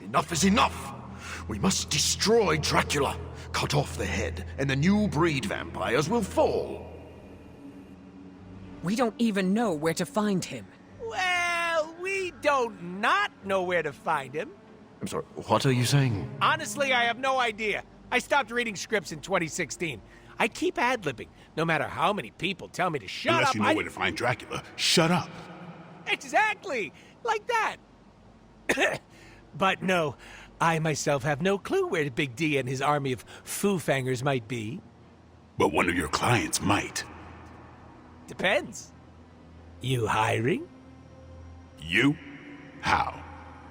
Enough is enough! We must destroy Dracula, cut off the head, and the new breed vampires will fall. We don't even know where to find him. Well, we don't not know where to find him. I'm sorry, what are you saying? Honestly, I have no idea. I stopped reading scripts in 2016. I keep ad-libbing, no matter how many people tell me to shut up. Unless you know where to find Dracula, shut up. Exactly, like that. But no, I myself have no clue where Big D and his army of foo-fangers might be. But one of your clients might. Depends. You hiring? You? How?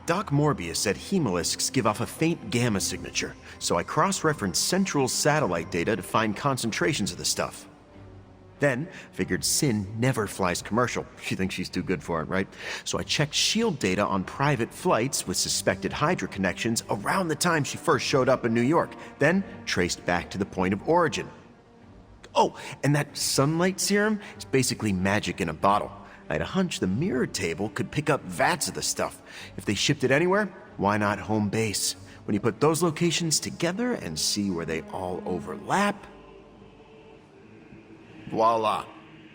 Doc Morbius said hemolisks give off a faint gamma signature, so I cross-referenced Central's satellite data to find concentrations of the stuff. Then, figured Sin never flies commercial. She thinks she's too good for it, right? So I checked SHIELD data on private flights with suspected Hydra connections around the time she first showed up in New York, then traced back to the point of origin. Oh, and that sunlight serum is basically magic in a bottle. I had a hunch the mirror table could pick up vats of the stuff. If they shipped it anywhere, why not home base? When you put those locations together and see where they all overlap... voila.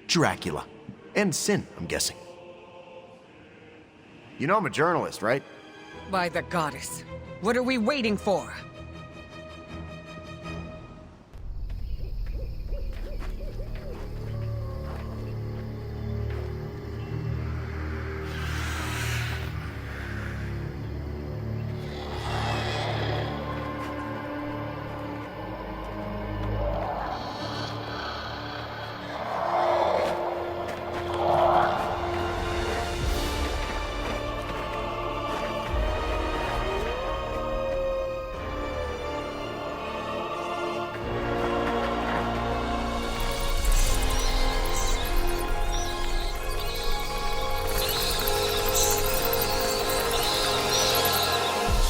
Dracula. And Sin, I'm guessing. You know I'm a journalist, right? By the goddess. What are we waiting for?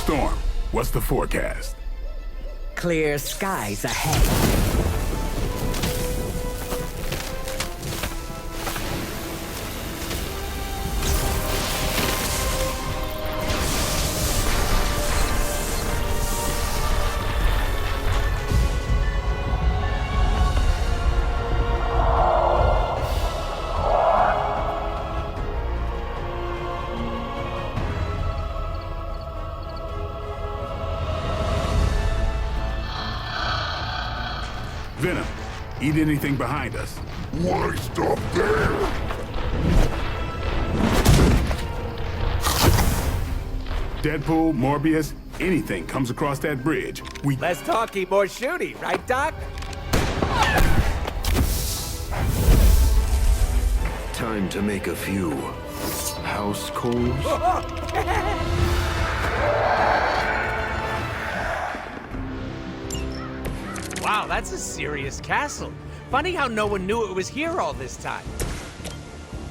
Storm, what's the forecast? Clear skies ahead. Venom, eat anything behind us. Why stop there? Deadpool, Morbius, anything comes across that bridge. We... Less talky, more shooty, right, Doc? Time to make a few house calls. Wow, that's a serious castle. Funny how no one knew it was here all this time.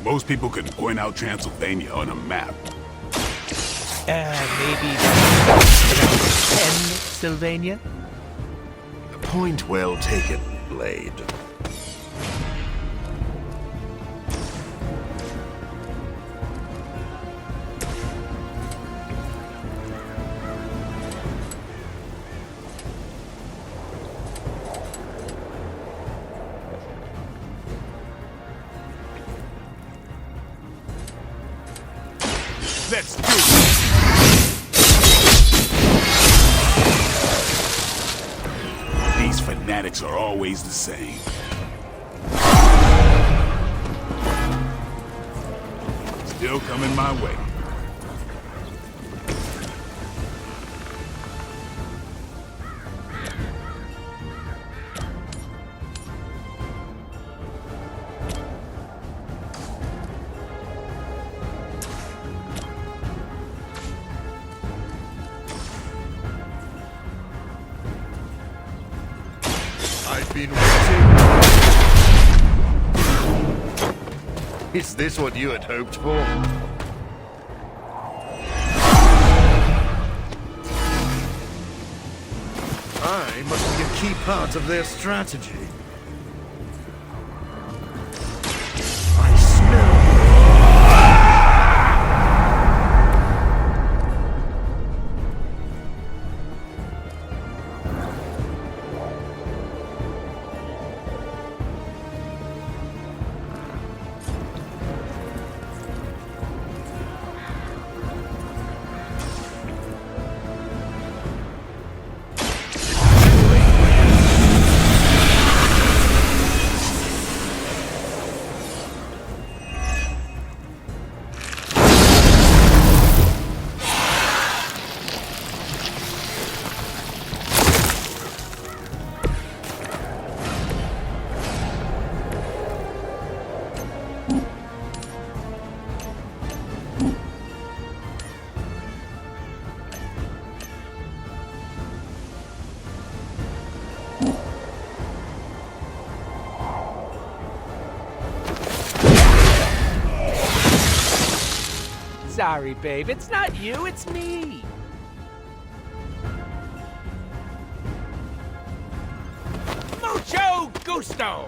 Most people could point out Transylvania on a map. Maybe that's Pennsylvania? Point well taken, Blade. Let's do it! These fanatics are always the same. Still coming my way. I've been waiting. Is this what you had hoped for? I must be a key part of their strategy. I smell sorry, babe. It's not you, it's me. Mucho gusto!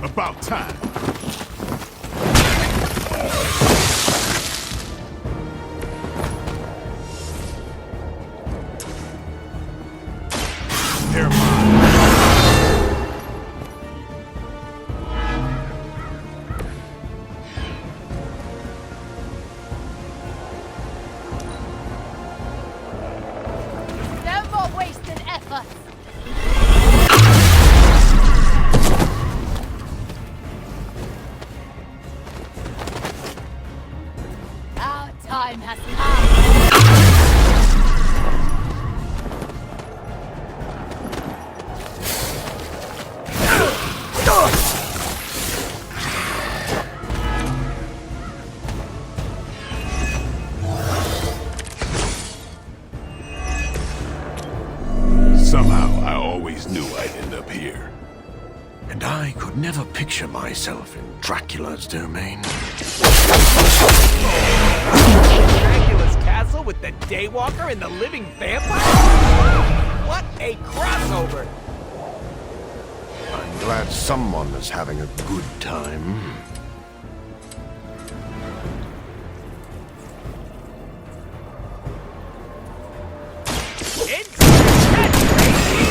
About time. They're mine. No more wasted effort. Our time has come. Somehow, I always knew I'd end up here. And I could never picture myself in Dracula's domain. Dracula's castle with the Daywalker and the living vampire? What a crossover! I'm glad someone is having a good time. It's that's crazy!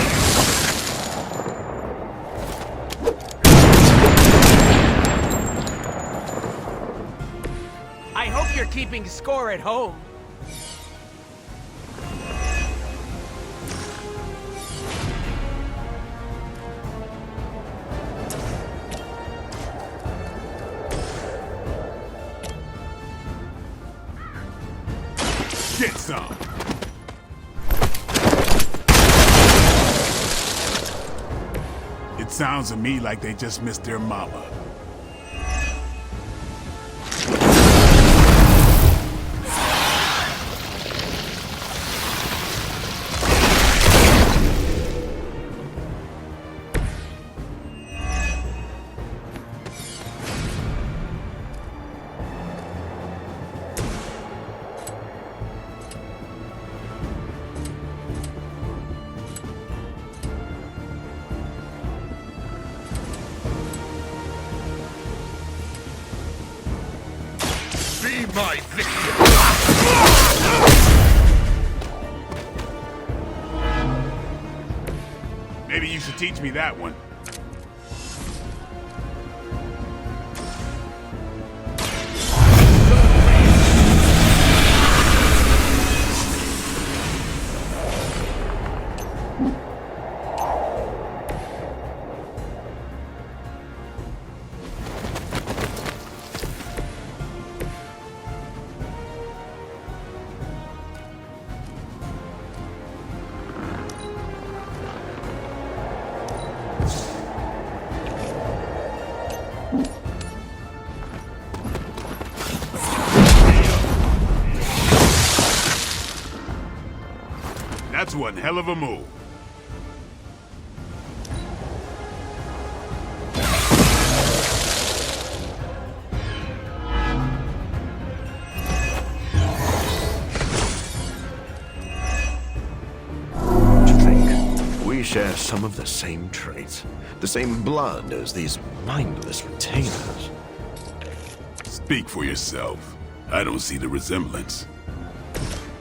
I hope you're keeping score at home. Get some. It sounds to me like they just missed their mama. Be my victim! Maybe you should teach me that one. That's one hell of a move. To think, we share some of the same traits, the same blood as these mindless retainers. Speak for yourself. I don't see the resemblance.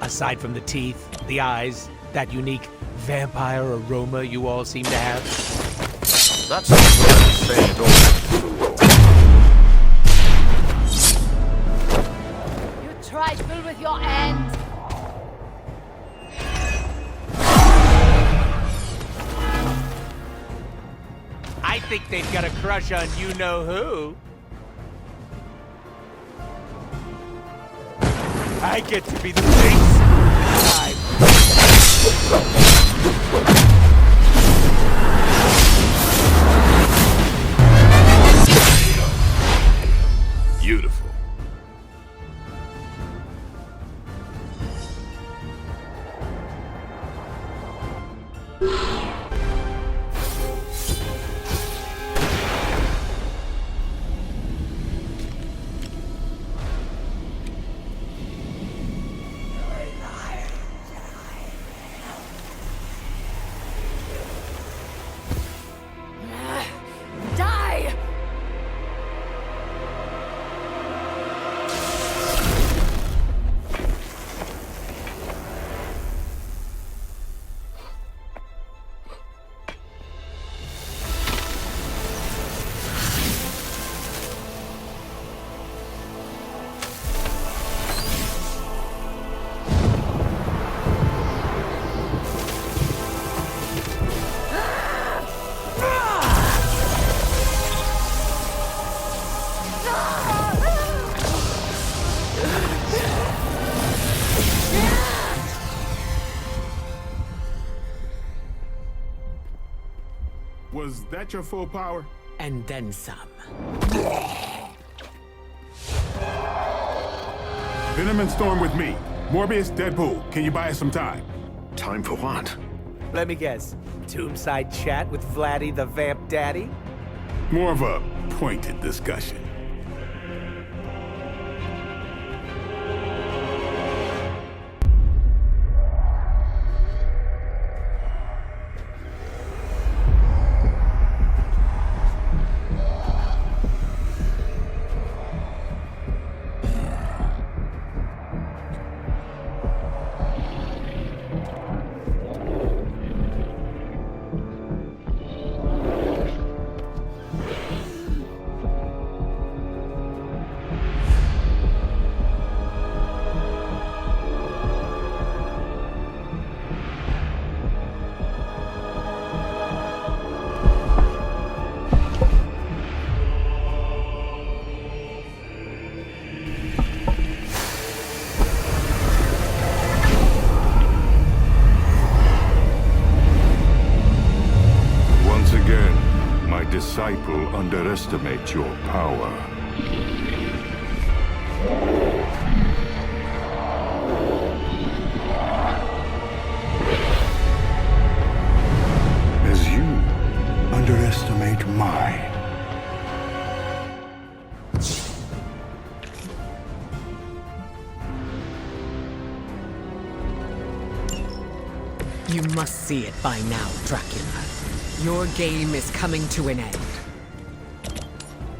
Aside from the teeth, the eyes, that unique vampire aroma you all seem to have. That's not what I was saying at all. You trifle with your end. I think they've got a crush on you-know-who. I get to be the face. Beautiful. Was that your full power? And then some. Venom and Storm with me. Morbius, Deadpool, can you buy us some time? Time for what? Let me guess. Tombside chat with Vladdy the Vamp Daddy? More of a pointed discussion. Disciple underestimate your power. As you underestimate mine. You must see it by now, Dracula. Your game is coming to an end.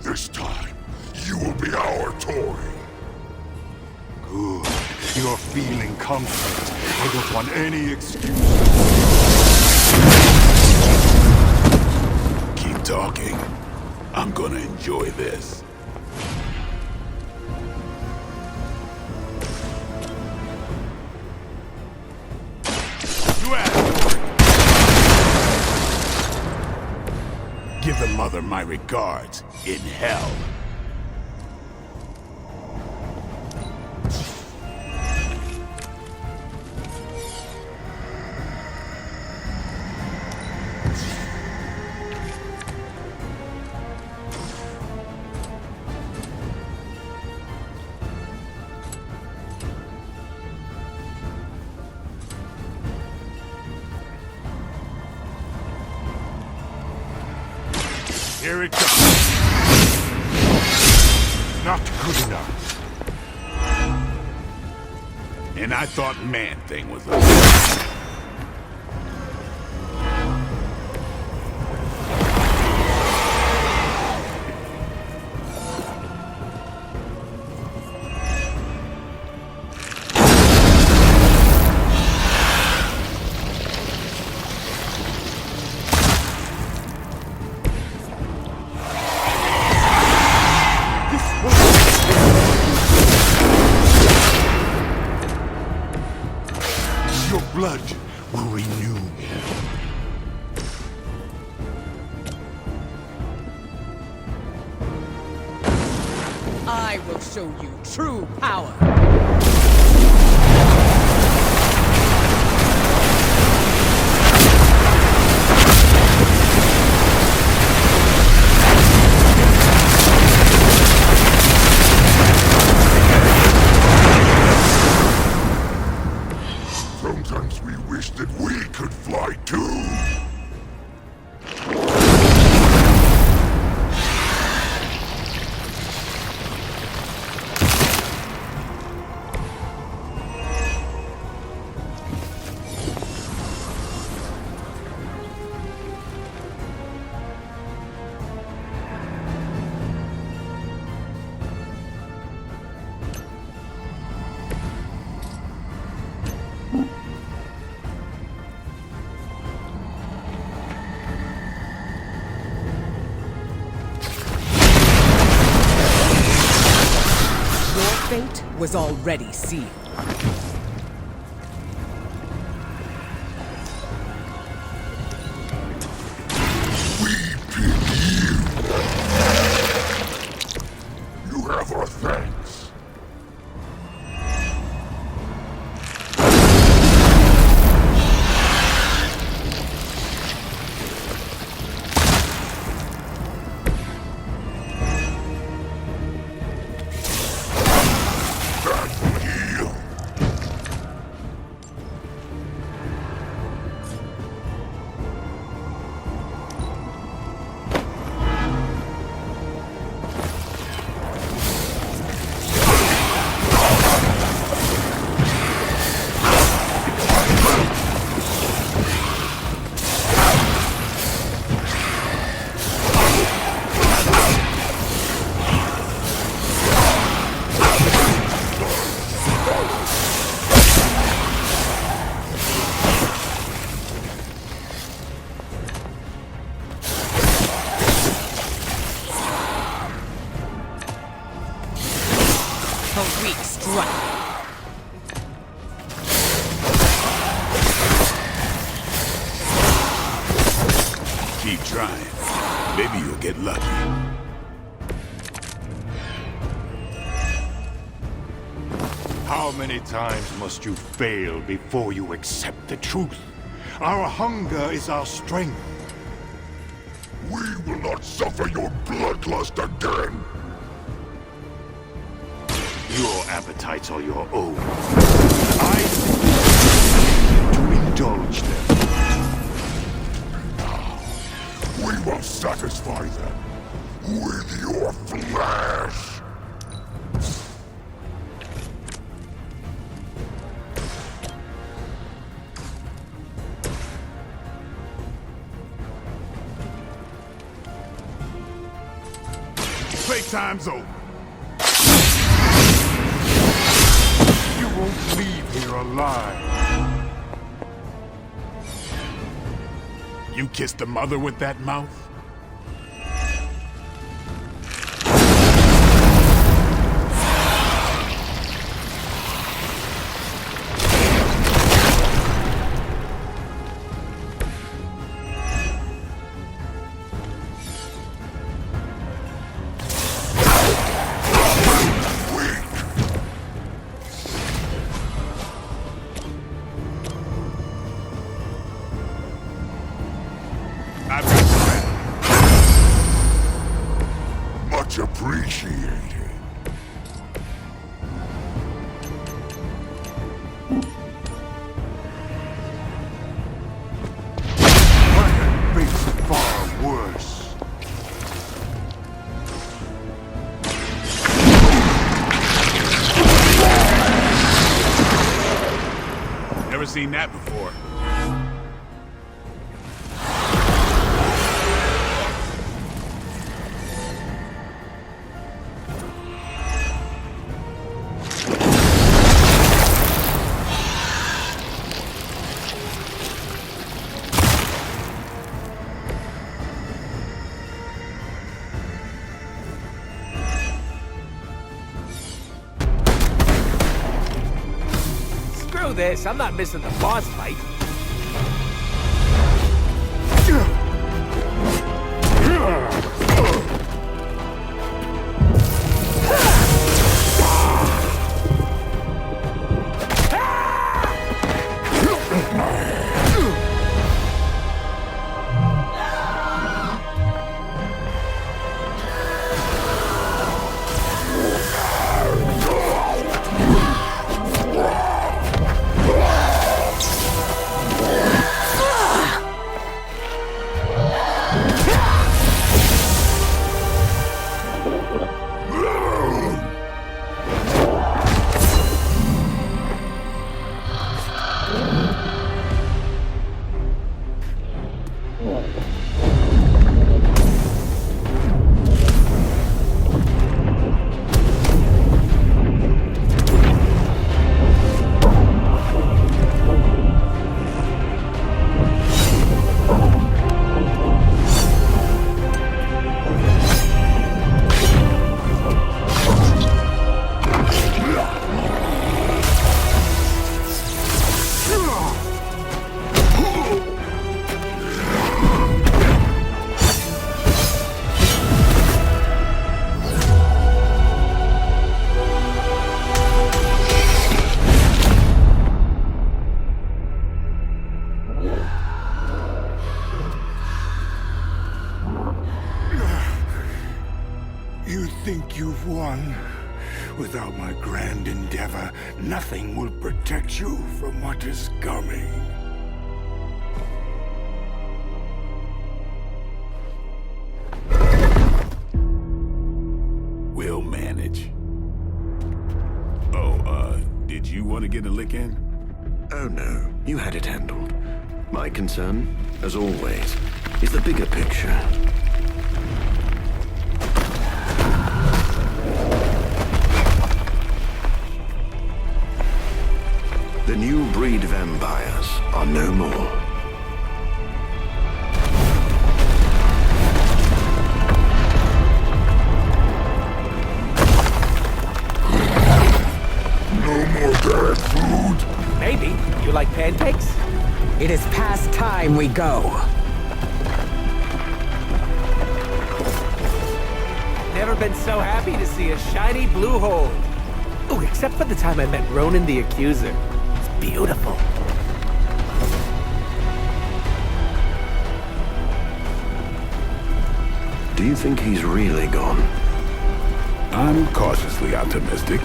This time, you will be our toy. Good. You're feeling comfort. I don't want any excuse. Keep talking. I'm gonna enjoy this. You asked for it. Give the mother my regards in hell. Here it comes. Not good enough. And I thought Man-Thing was a... Your blood will renew. I will show you true power. Sometimes we wish that we could fly too. Your fate was already sealed. We pity you. You have our thanks. Right. Keep trying. Maybe you'll get lucky. How many times must you fail before you accept the truth? Our hunger is our strength. We will not suffer your bloodlust again! Your appetites are your own. I to indulge them. We will satisfy them with your flesh! Playtime's over. You won't leave here alive. You kissed the mother with that mouth? I've got Much appreciated. What had been far worse. never seen that before. Screw this, I'm not missing the boss fight. You think you've won? Without my grand endeavor, nothing will protect you from what is coming. We'll manage. Did you want to get a lick in? Oh no, you had it handled. My concern, as always, is the bigger picture. The new breed vampires are no more. It is past time we go. Never been so happy to see a shiny blue hole. Oh, except for the time I met Ronan the Accuser. It's beautiful. Do you think he's really gone? I'm cautiously optimistic.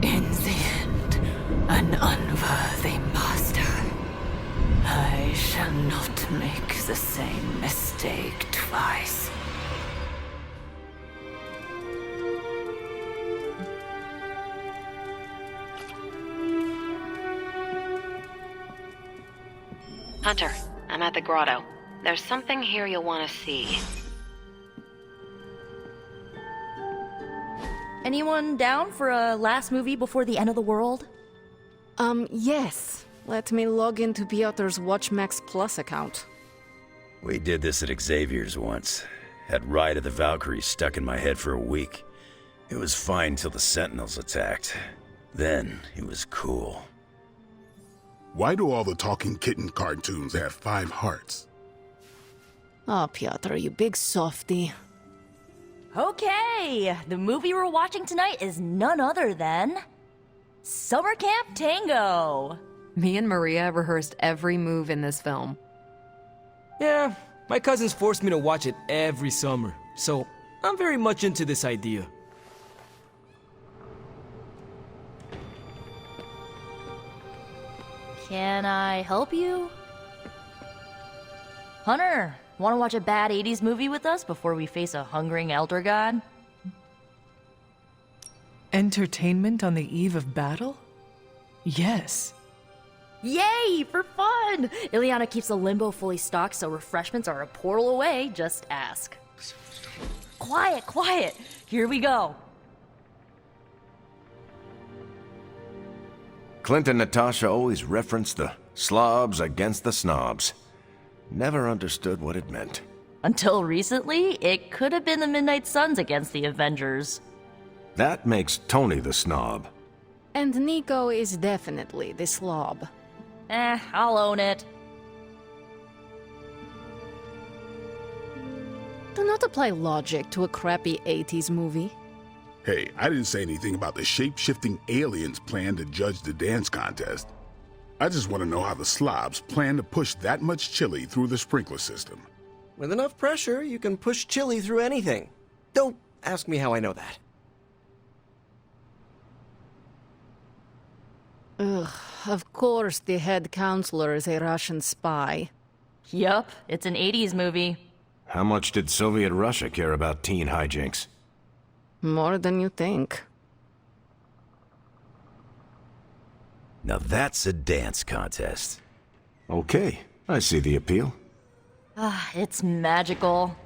In the end, an unworthy master. I shall not make the same mistake twice. Hunter, I'm at the grotto. There's something here you'll want to see. Anyone down for a last movie before the end of the world? Yes. Let me log into Piotr's WatchMax Plus account. We did this at Xavier's once. Had Ride of the Valkyries stuck in my head for a week. It was fine till the Sentinels attacked. Then it was cool. Why do all the talking kitten cartoons have 5 hearts? Oh, Piotr, you big softy. Okay, the movie we're watching tonight is none other than Summer Camp Tango. Me and Maria rehearsed every move in this film. Yeah, my cousins forced me to watch it every summer, so I'm very much into this idea. Can I help you? Hunter, want to watch a bad 80s movie with us before we face a hungering elder god? Entertainment on the eve of battle? Yes. Yay, for fun! Ileana keeps the limbo fully stocked, so refreshments are a portal away. Just ask. Quiet, quiet. Here we go. Clint and Natasha always referenced the slobs against the snobs. Never understood what it meant. Until recently, it could have been the Midnight Suns against the Avengers. That makes Tony the snob. And Nico is definitely the slob. I'll own it. Do not apply logic to a crappy 80s movie. Hey, I didn't say anything about the shape-shifting aliens' plan to judge the dance contest. I just want to know how the slobs plan to push that much chili through the sprinkler system. With enough pressure, you can push chili through anything. Don't ask me how I know that. Ugh, of course the head counselor is a Russian spy. Yup, it's an 80s movie. How much did Soviet Russia care about teen hijinks? More than you think. Now that's a dance contest. Okay, I see the appeal. It's magical.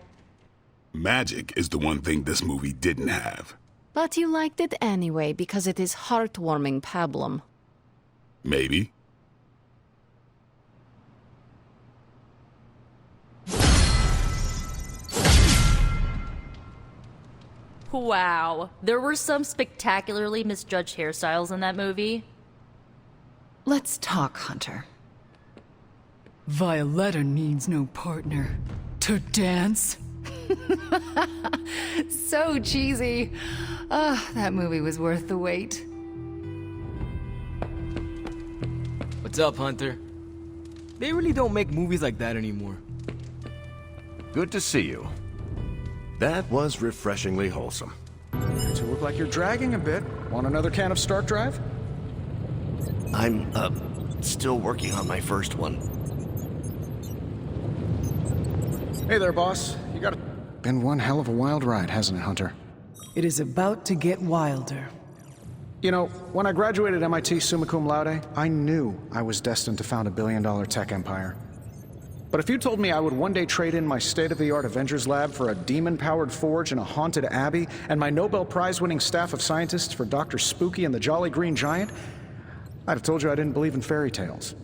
Magic is the one thing this movie didn't have. But you liked it anyway because it is heartwarming pablum. Maybe. Wow, there were some spectacularly misjudged hairstyles in that movie. Let's talk, Hunter. Violetta needs no partner. To dance? So cheesy. That movie was worth the wait. What's up, Hunter? They really don't make movies like that anymore. Good to see you. That was refreshingly wholesome. You look like you're dragging a bit. Want another can of Stark Drive? I'm, still working on my first one. Hey there, boss. You got Been one hell of a wild ride, hasn't it, Hunter? It is about to get wilder. You know, when I graduated MIT summa cum laude, I knew I was destined to found a billion-dollar tech empire. But if you told me I would one day trade in my state-of-the-art Avengers lab for a demon-powered forge in a haunted abbey and my Nobel Prize-winning staff of scientists for Dr. Spooky and the Jolly Green Giant, I'd have told you I didn't believe in fairy tales.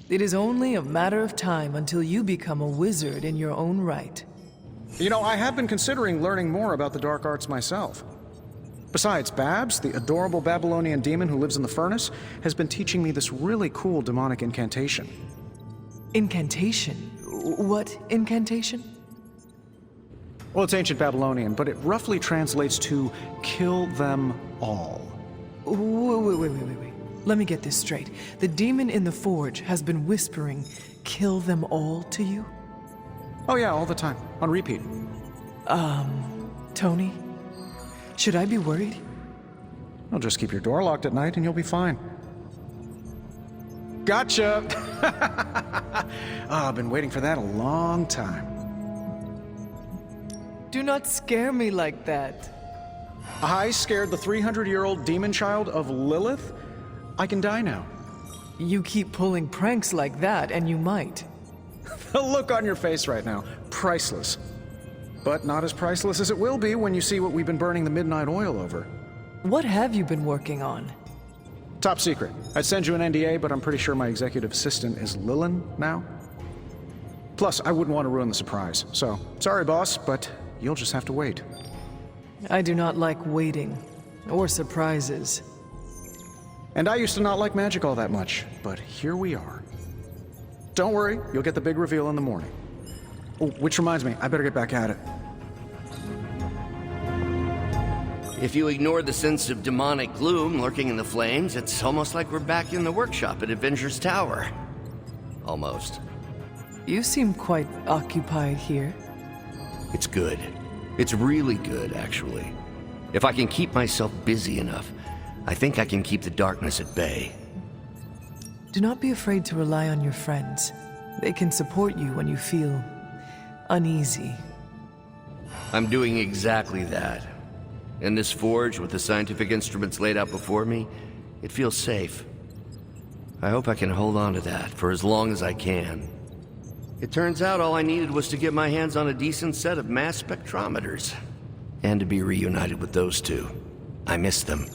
It is only a matter of time until you become a wizard in your own right. You know, I have been considering learning more about the dark arts myself. Besides, Babs, the adorable Babylonian demon who lives in the furnace, has been teaching me this really cool demonic incantation. Incantation? What incantation? Well, it's ancient Babylonian, but it roughly translates to kill them all. Wait. Let me get this straight. The demon in the forge has been whispering, kill them all to you? Oh yeah, all the time. On repeat. Tony? Should I be worried? Well, just keep your door locked at night and you'll be fine. Gotcha! I've been waiting for that a long time. Do not scare me like that. I scared the 300-year-old demon child of Lilith? I can die now. You keep pulling pranks like that, and you might. The look on your face right now, priceless. But not as priceless as it will be when you see what we've been burning the midnight oil over. What have you been working on? Top secret. I'd send you an NDA, but I'm pretty sure my executive assistant is Lilin now. Plus, I wouldn't want to ruin the surprise. So, sorry boss, but you'll just have to wait. I do not like waiting, or surprises. And I used to not like magic all that much, but here we are. Don't worry, you'll get the big reveal in the morning. Oh, which reminds me, I better get back at it. If you ignore the sense of demonic gloom lurking in the flames, it's almost like we're back in the workshop at Avengers Tower. Almost. You seem quite occupied here. It's good. It's really good, actually. If I can keep myself busy enough, I think I can keep the darkness at bay. Do not be afraid to rely on your friends. They can support you when you feel uneasy. I'm doing exactly that. In this forge, with the scientific instruments laid out before me, it feels safe. I hope I can hold on to that for as long as I can. It turns out all I needed was to get my hands on a decent set of mass spectrometers. And to be reunited with those two. I miss them.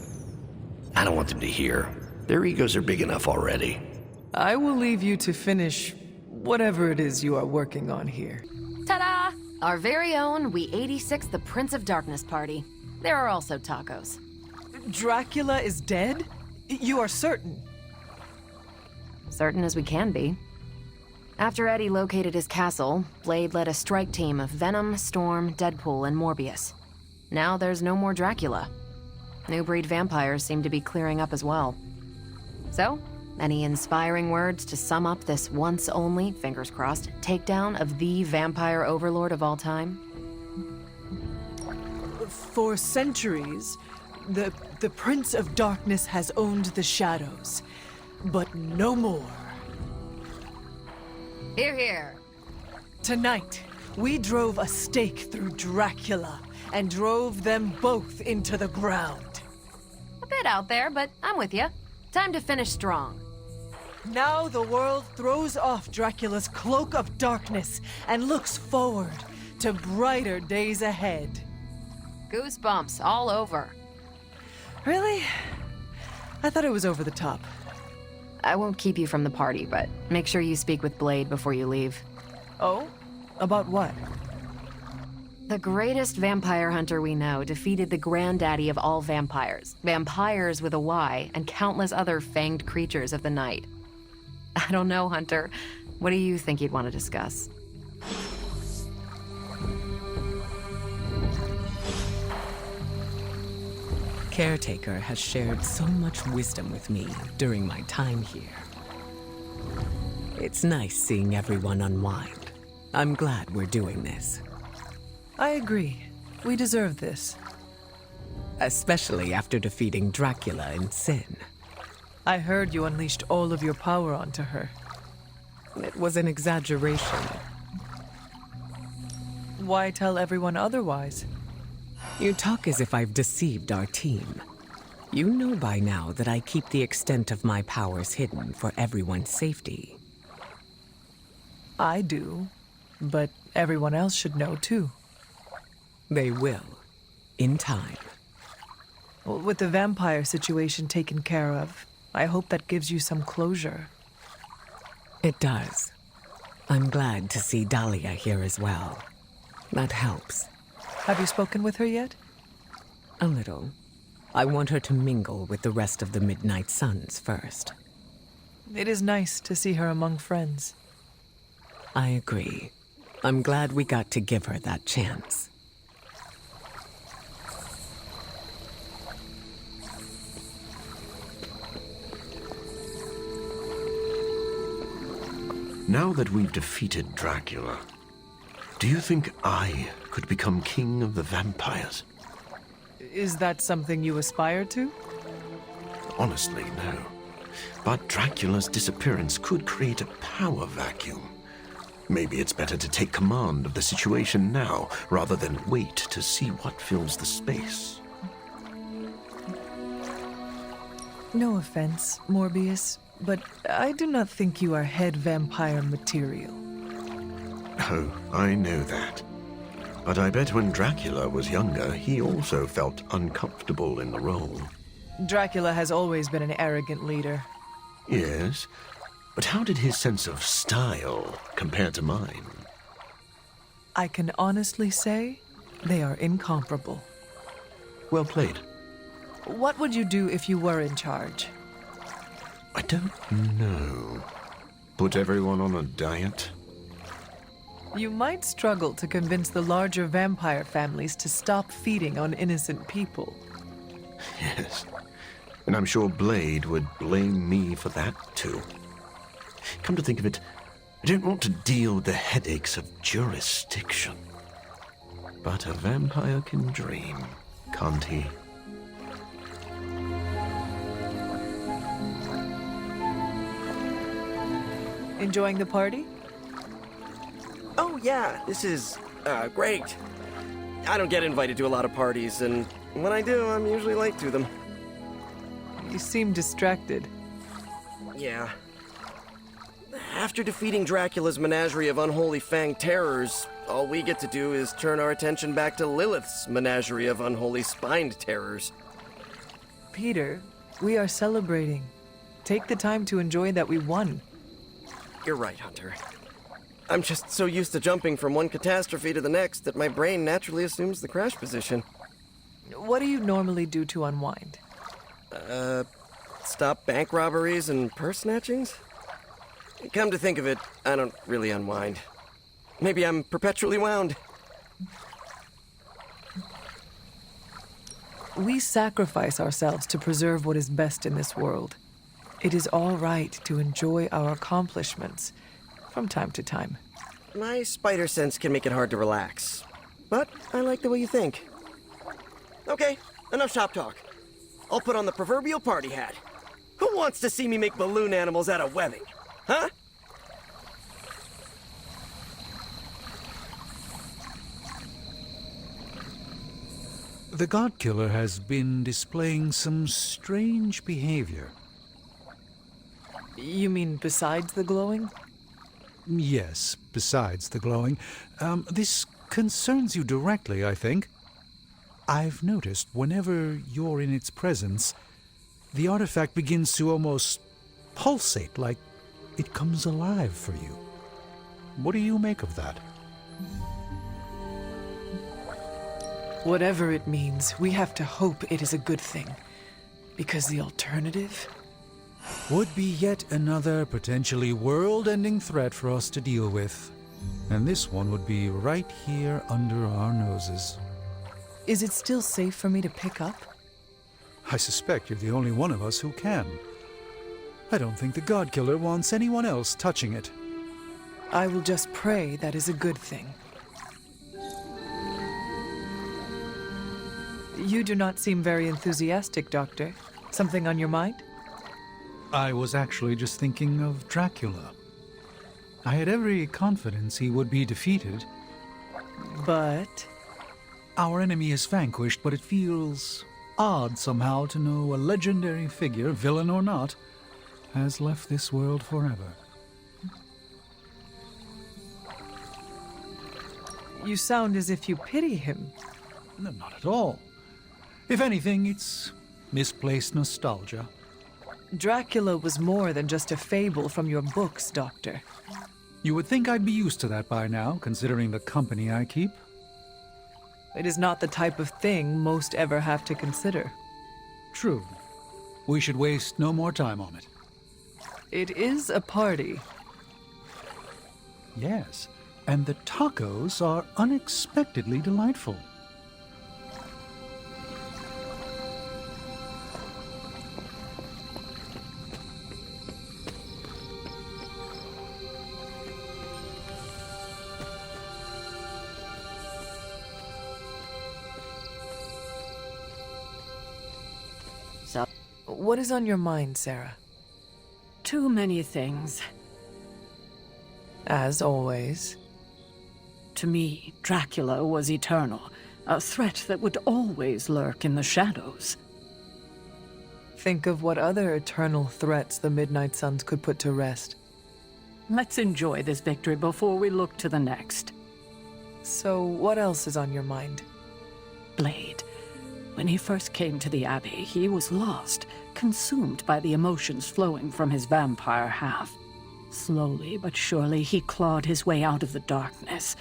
I don't want them to hear. Their egos are big enough already. I will leave you to finish whatever it is you are working on here. Ta-da! Our very own We 86 the Prince of Darkness party. There are also tacos. Dracula is dead? You are certain? Certain as we can be. After Eddie located his castle, Blade led a strike team of Venom, Storm, Deadpool, and Morbius. Now there's no more Dracula. New breed vampires seem to be clearing up as well. So, any inspiring words to sum up this once only, fingers crossed, takedown of the vampire overlord of all time? For centuries, the Prince of Darkness has owned the shadows, but no more. Hear, hear. Tonight, we drove a stake through Dracula and drove them both into the ground. A bit out there, but I'm with you. Time to finish strong. Now the world throws off Dracula's cloak of darkness and looks forward to brighter days ahead. Goosebumps all over. Really? I thought it was over the top. I won't keep you from the party, but make sure you speak with Blade before you leave. Oh? About what? The greatest vampire hunter we know defeated the granddaddy of all vampires, vampires with a Y, and countless other fanged creatures of the night. I don't know, Hunter. What do you think you'd want to discuss? Caretaker has shared so much wisdom with me during my time here. It's nice seeing everyone unwind. I'm glad we're doing this. I agree. We deserve this. Especially after defeating Dracula in Sin. I heard you unleashed all of your power onto her. It was an exaggeration. Why tell everyone otherwise? You talk as if I've deceived our team. You know by now that I keep the extent of my powers hidden for everyone's safety. I do, but everyone else should know too. They will, in time. Well, with the vampire situation taken care of, I hope that gives you some closure. It does. I'm glad to see Dahlia here as well. That helps. Have you spoken with her yet? A little. I want her to mingle with the rest of the Midnight Suns first. It is nice to see her among friends. I agree. I'm glad we got to give her that chance. Now that we've defeated Dracula, do you think I could become king of the vampires? Is that something you aspire to? Honestly, no. But Dracula's disappearance could create a power vacuum. Maybe it's better to take command of the situation now, rather than wait to see what fills the space. No offense, Morbius, but I do not think you are head vampire material. Oh, I know that. But I bet when Dracula was younger, he also felt uncomfortable in the role. Dracula has always been an arrogant leader. Yes, but how did his sense of style compare to mine? I can honestly say they are incomparable. Well played. What would you do if you were in charge? I don't know. Put everyone on a diet? You might struggle to convince the larger vampire families to stop feeding on innocent people. Yes. And I'm sure Blade would blame me for that, too. Come to think of it, I don't want to deal with the headaches of jurisdiction. But a vampire can dream, can't he? Enjoying the party? Oh, yeah, this is, great. I don't get invited to a lot of parties, and when I do, I'm usually late to them. You seem distracted. Yeah. After defeating Dracula's menagerie of unholy fanged terrors, all we get to do is turn our attention back to Lilith's menagerie of unholy spined terrors. Peter, we are celebrating. Take the time to enjoy that we won. You're right, Hunter. I'm just so used to jumping from one catastrophe to the next that my brain naturally assumes the crash position. What do you normally do to unwind? Stop bank robberies and purse snatchings? Come to think of it, I don't really unwind. Maybe I'm perpetually wound. We sacrifice ourselves to preserve what is best in this world. It is all right to enjoy our accomplishments from time to time. My spider sense can make it hard to relax, but I like the way you think. Okay, enough shop talk. I'll put on the proverbial party hat. Who wants to see me make balloon animals out of webbing? Huh? The God Killer has been displaying some strange behavior. You mean besides the glowing? Yes, besides the glowing. This concerns you directly, I think. I've noticed whenever you're in its presence, the artifact begins to almost pulsate, like it comes alive for you. What do you make of that? Whatever it means, we have to hope it is a good thing. Because the alternative would be yet another potentially world-ending threat for us to deal with. And this one would be right here under our noses. Is it still safe for me to pick up? I suspect you're the only one of us who can. I don't think the God Killer wants anyone else touching it. I will just pray that is a good thing. You do not seem very enthusiastic, Doctor. Something on your mind? I was actually just thinking of Dracula. I had every confidence he would be defeated. But? Our enemy is vanquished, but it feels odd somehow to know a legendary figure, villain or not, has left this world forever. You sound as if you pity him. No, not at all. If anything, it's misplaced nostalgia. Dracula was more than just a fable from your books, Doctor. You would think I'd be used to that by now, considering the company I keep. It is not the type of thing most ever have to consider. True. We should waste no more time on it. It is a party. Yes, and the tacos are unexpectedly delightful. What is on your mind, Sarah? Too many things. As always. To me, Dracula was eternal, a threat that would always lurk in the shadows. Think of what other eternal threats the Midnight Suns could put to rest. Let's enjoy this victory before we look to the next. So, what else is on your mind? Blade. When he first came to the Abbey, he was lost, consumed by the emotions flowing from his vampire half. Slowly but surely, he clawed his way out of the darkness.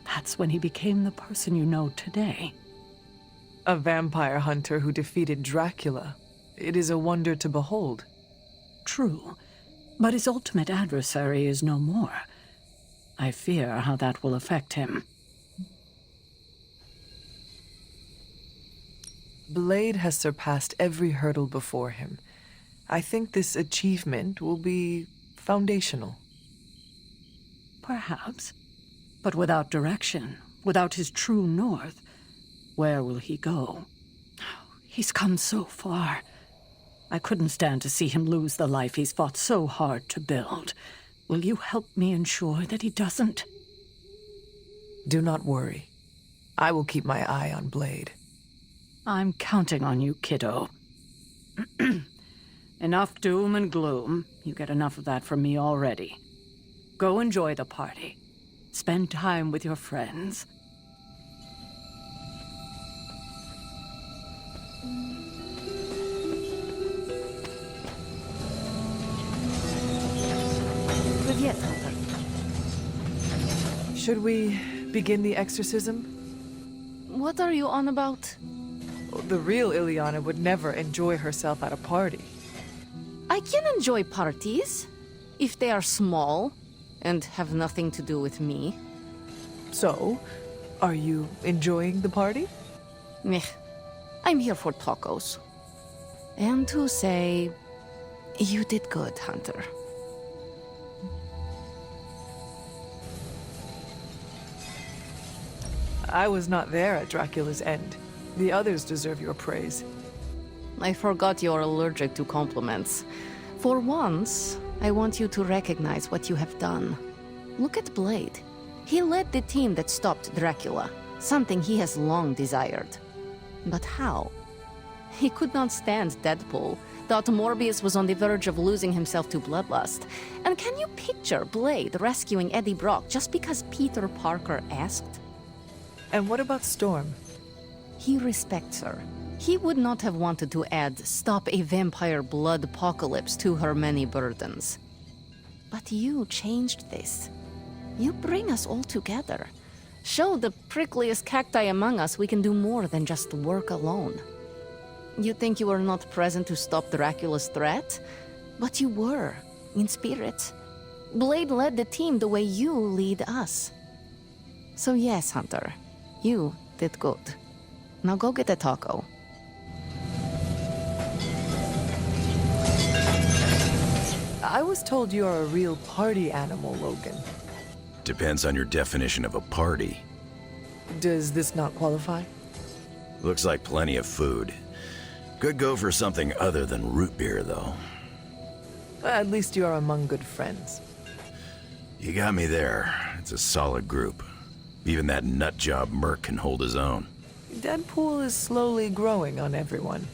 That's when he became the person you know today. A vampire hunter who defeated Dracula. It is a wonder to behold. True, but his ultimate adversary is no more. I fear how that will affect him. Blade has surpassed every hurdle before him. I think this achievement will be foundational. Perhaps. But without direction, without his true north, where will he go? He's come so far. I couldn't stand to see him lose the life he's fought so hard to build. Will you help me ensure that he doesn't? Do not worry. I will keep my eye on Blade. I'm counting on you, kiddo. Enough doom and gloom. You get enough of that from me already. Go enjoy the party. Spend time with your friends. Good yet, Hunter. Should we begin the exorcism? What are you on about? The real Ileana would never enjoy herself at a party. I can enjoy parties, if they are small and have nothing to do with me. So, are you enjoying the party? Meh. I'm here for tacos. And to say, you did good, Hunter. I was not there at Dracula's end. The others deserve your praise. I forgot you're allergic to compliments. For once, I want you to recognize what you have done. Look at Blade. He led the team that stopped Dracula, something he has long desired. But how? He could not stand Deadpool, thought Morbius was on the verge of losing himself to bloodlust. And can you picture Blade rescuing Eddie Brock just because Peter Parker asked? And what about Storm? He respects her. He would not have wanted to add "stop a vampire blood apocalypse" to her many burdens. But you changed this. You bring us all together. Show the prickliest cacti among us we can do more than just work alone. You think you were not present to stop Dracula's threat? But you were, in spirit. Blade led the team the way you lead us. So yes, Hunter, you did good. Now go get a taco. I was told you are a real party animal, Logan. Depends on your definition of a party. Does this not qualify? Looks like plenty of food. Could go for something other than root beer, though. At least you are among good friends. You got me there. It's a solid group. Even that nutjob Merc can hold his own. Deadpool is slowly growing on everyone.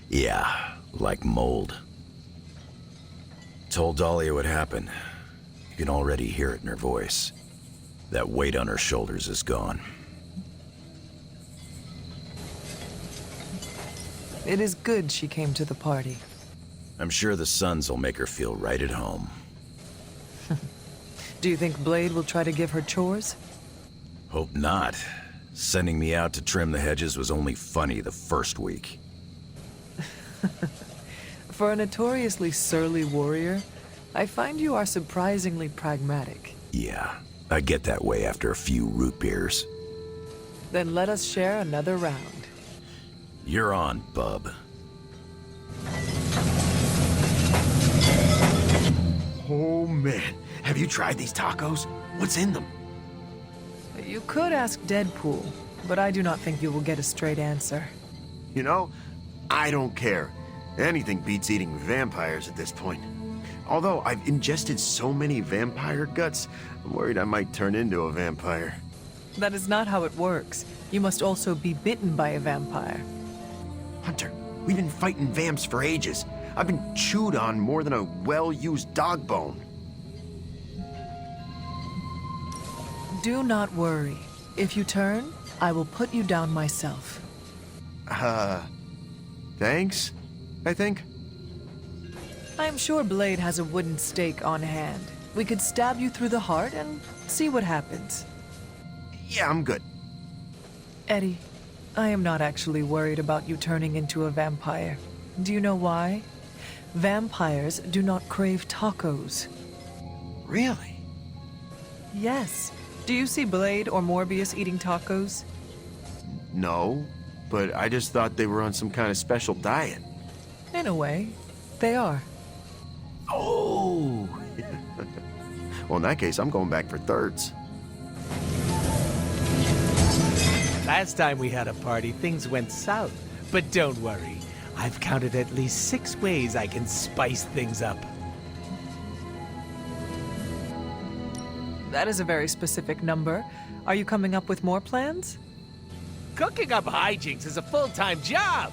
Yeah, like mold. Told Dahlia what happened. You can already hear it in her voice. That weight on her shoulders is gone. It is good she came to the party. I'm sure the Sons will make her feel right at home. Do you think Blade will try to give her chores? Hope not. Sending me out to trim the hedges was only funny the first week. For a notoriously surly warrior, I find you are surprisingly pragmatic. Yeah, I get that way after a few root beers. Then let us share another round. You're on, bub. Oh man, have you tried these tacos? What's in them? You could ask Deadpool, but I do not think you will get a straight answer. You know, I don't care. Anything beats eating vampires at this point. Although I've ingested so many vampire guts, I'm worried I might turn into a vampire. That is not how it works. You must also be bitten by a vampire. Hunter, we've been fighting vamps for ages. I've been chewed on more than a well-used dog bone. Do not worry. If you turn, I will put you down myself. Thanks, I think. I am sure Blade has a wooden stake on hand. We could stab you through the heart and see what happens. Yeah, I'm good. Eddie, I am not actually worried about you turning into a vampire. Do you know why? Vampires do not crave tacos. Really? Yes. Do you see Blade or Morbius eating tacos? No, but I just thought they were on some kind of special diet. In a way, they are. Oh! Well, in that case, I'm going back for thirds. Last time we had a party, things went south. But don't worry, I've counted at least 6 ways I can spice things up. That is a very specific number. Are you coming up with more plans? Cooking up hijinks is a full-time job.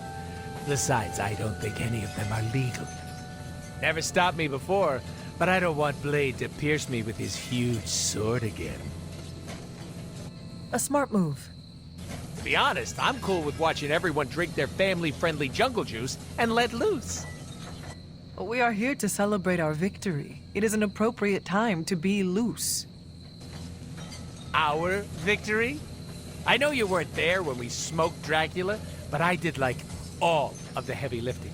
Besides, I don't think any of them are legal. Never stopped me before, but I don't want Blade to pierce me with his huge sword again. A smart move. To be honest, I'm cool with watching everyone drink their family-friendly jungle juice and let loose. We are here to celebrate our victory. It is an appropriate time to be loose. Our victory? I know you weren't there when we smoked Dracula, but I did like all of the heavy lifting.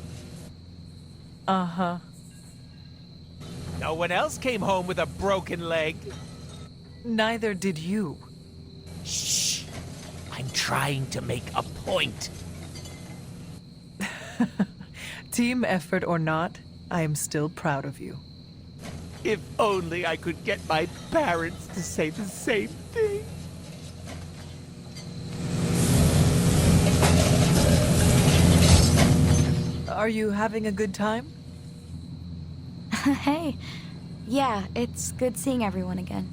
Uh-huh. No one else came home with a broken leg. Neither did you. Shh. I'm trying to make a point. Team effort or not, I am still proud of you. If only I could get my parents to say the same thing. Are you having a good time? Hey. Yeah, it's good seeing everyone again.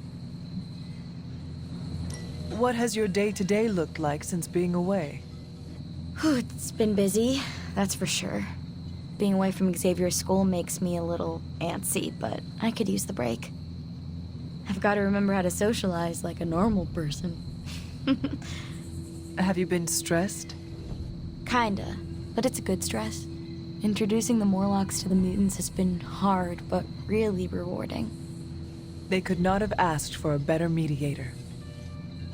What has your day-to-day looked like since being away? It's been busy, that's for sure. Being away from Xavier's school makes me a little antsy, but I could use the break. I've got to remember how to socialize like a normal person. Have you been stressed? Kinda, but it's a good stress. Introducing the Morlocks to the mutants has been hard, but really rewarding. They could not have asked for a better mediator.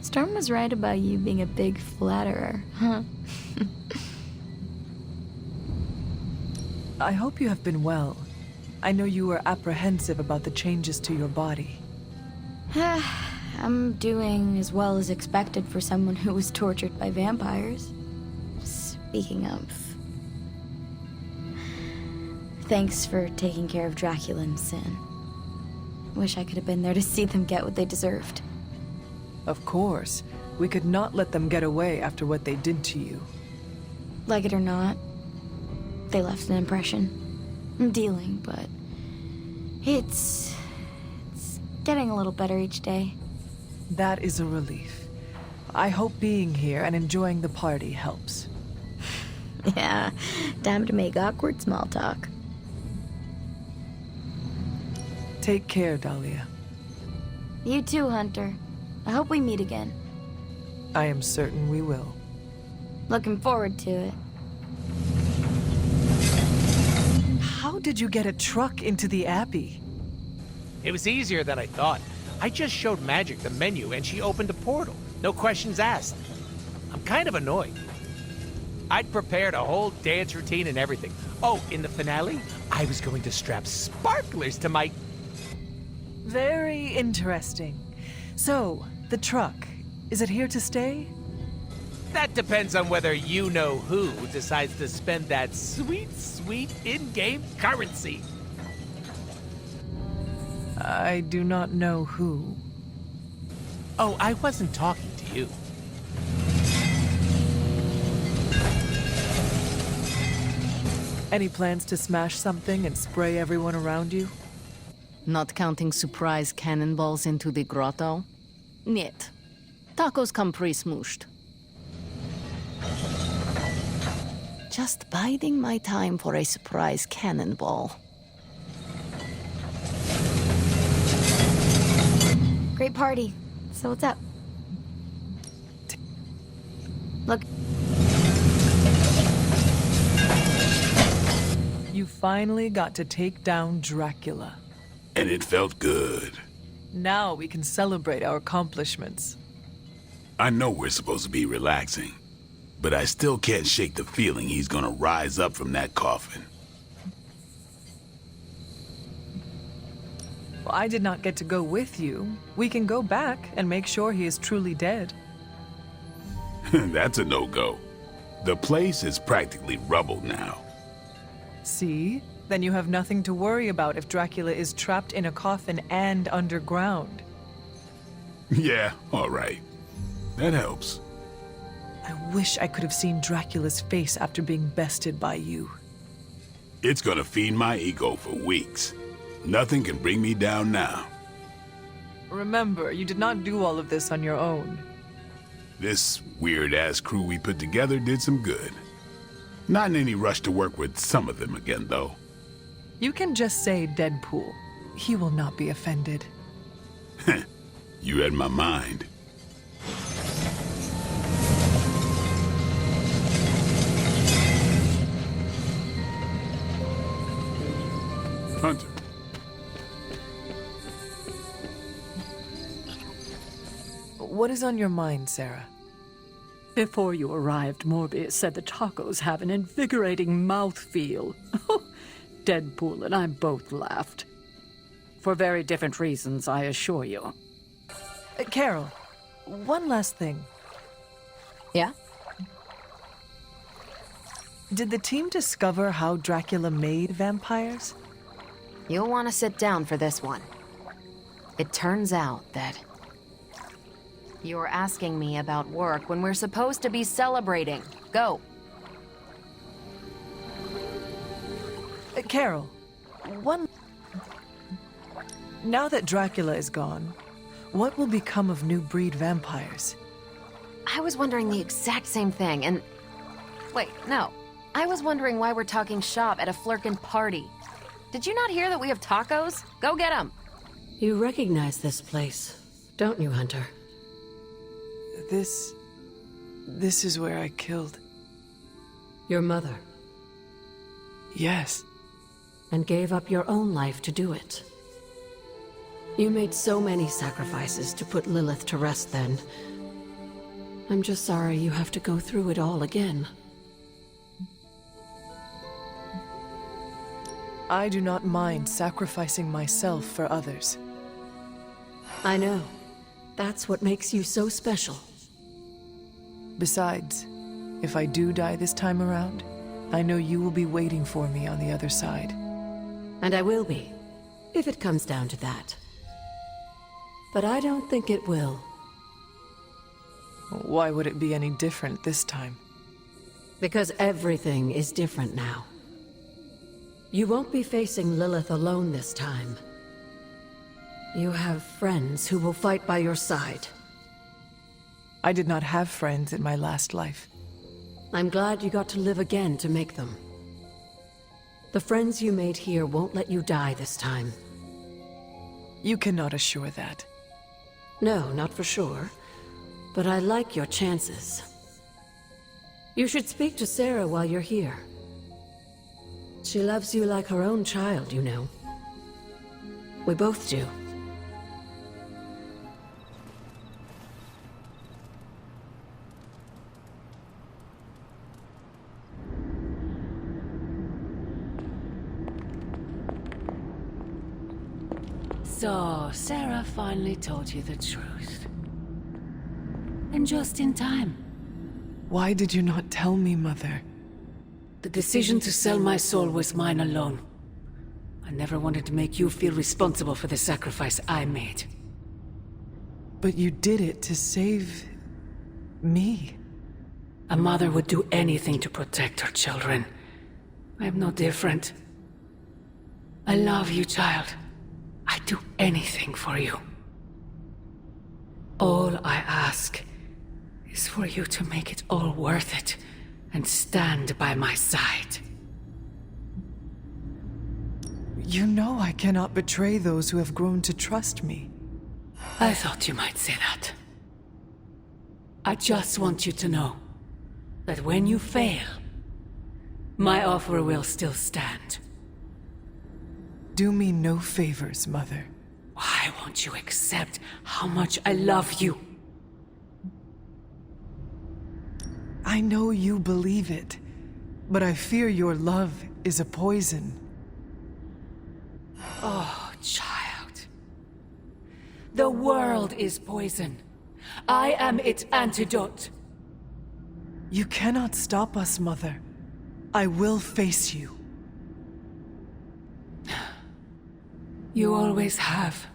Storm was right about you being a big flatterer, huh? I hope you have been well. I know you were apprehensive about the changes to your body. I'm doing as well as expected for someone who was tortured by vampires. Speaking of... Thanks for taking care of Dracula and Sin. Wish I could have been there to see them get what they deserved. Of course. We could not let them get away after what they did to you. Like it or not, they left an impression. I'm dealing, but... It's getting a little better each day. That is a relief. I hope being here and enjoying the party helps. Yeah, time to make awkward small talk. Take care, Dahlia. You too, Hunter. I hope we meet again. I am certain we will. Looking forward to it. How did you get a truck into the Abbey? It was easier than I thought. I just showed Magic the menu and she opened a portal. No questions asked. I'm kind of annoyed. I'd prepared a whole dance routine and everything. Oh, in the finale, I was going to strap sparklers to my... Very interesting. So, the truck, is it here to stay? That depends on whether you-know-who decides to spend that sweet, sweet in-game currency. I do not know who. Oh, I wasn't talking to you. Any plans to smash something and spray everyone around you? Not counting surprise cannonballs into the grotto? Niet. Tacos come pre-smooshed. Just biding my time for a surprise cannonball. Great party. So what's up? Look. You finally got to take down Dracula. And it felt good. Now we can celebrate our accomplishments. I know we're supposed to be relaxing, but I still can't shake the feeling he's gonna rise up from that coffin. Well, I did not get to go with you. We can go back and make sure he is truly dead. That's a no-go. The place is practically rubble now. See? Then you have nothing to worry about if Dracula is trapped in a coffin and underground. Yeah, all right. That helps. I wish I could have seen Dracula's face after being bested by you. It's gonna feed my ego for weeks. Nothing can bring me down now. Remember, you did not do all of this on your own. This weird-ass crew we put together did some good. Not in any rush to work with some of them again, though. You can just say Deadpool. He will not be offended. You read my mind. Hunter. What is on your mind, Sarah? Before you arrived, Morbius said the tacos have an invigorating mouthfeel. Deadpool and I both laughed. For very different reasons, I assure you. Carol, one last thing. Yeah? Did the team discover how Dracula made vampires? You'll want to sit down for this one. It turns out that you're asking me about work when we're supposed to be celebrating. Go. Carol, one... Now that Dracula is gone, what will become of new breed vampires? I was wondering the exact same thing, and... Wait, no. I was wondering why we're talking shop at a Flirkin party. Did you not hear that we have tacos? Go get them! You recognize this place, don't you, Hunter? This is where I killed... Your mother. Yes. And gave up your own life to do it. You made so many sacrifices to put Lilith to rest then. I'm just sorry you have to go through it all again. I do not mind sacrificing myself for others. I know. That's what makes you so special. Besides, if I do die this time around, I know you will be waiting for me on the other side. And I will be, if it comes down to that. But I don't think it will. Why would it be any different this time? Because everything is different now. You won't be facing Lilith alone this time. You have friends who will fight by your side. I did not have friends in my last life. I'm glad you got to live again to make them. The friends you made here won't let you die this time. You cannot assure that. No, not for sure. But I like your chances. You should speak to Sarah while you're here. She loves you like her own child, you know. We both do. So, Sarah finally told you the truth. And just in time. Why did you not tell me, Mother? The decision to sell my soul was mine alone. I never wanted to make you feel responsible for the sacrifice I made. But you did it to save... me. A mother would do anything to protect her children. I am no different. I love you, child. I'd do anything for you. All I ask is for you to make it all worth it and stand by my side. You know I cannot betray those who have grown to trust me. I thought you might say that. I just want you to know that when you fail, my offer will still stand. Do me no favors, Mother. Why won't you accept how much I love you? I know you believe it, but I fear your love is a poison. Oh, child. The world is poison. I am its antidote. You cannot stop us, Mother. I will face you. You always have.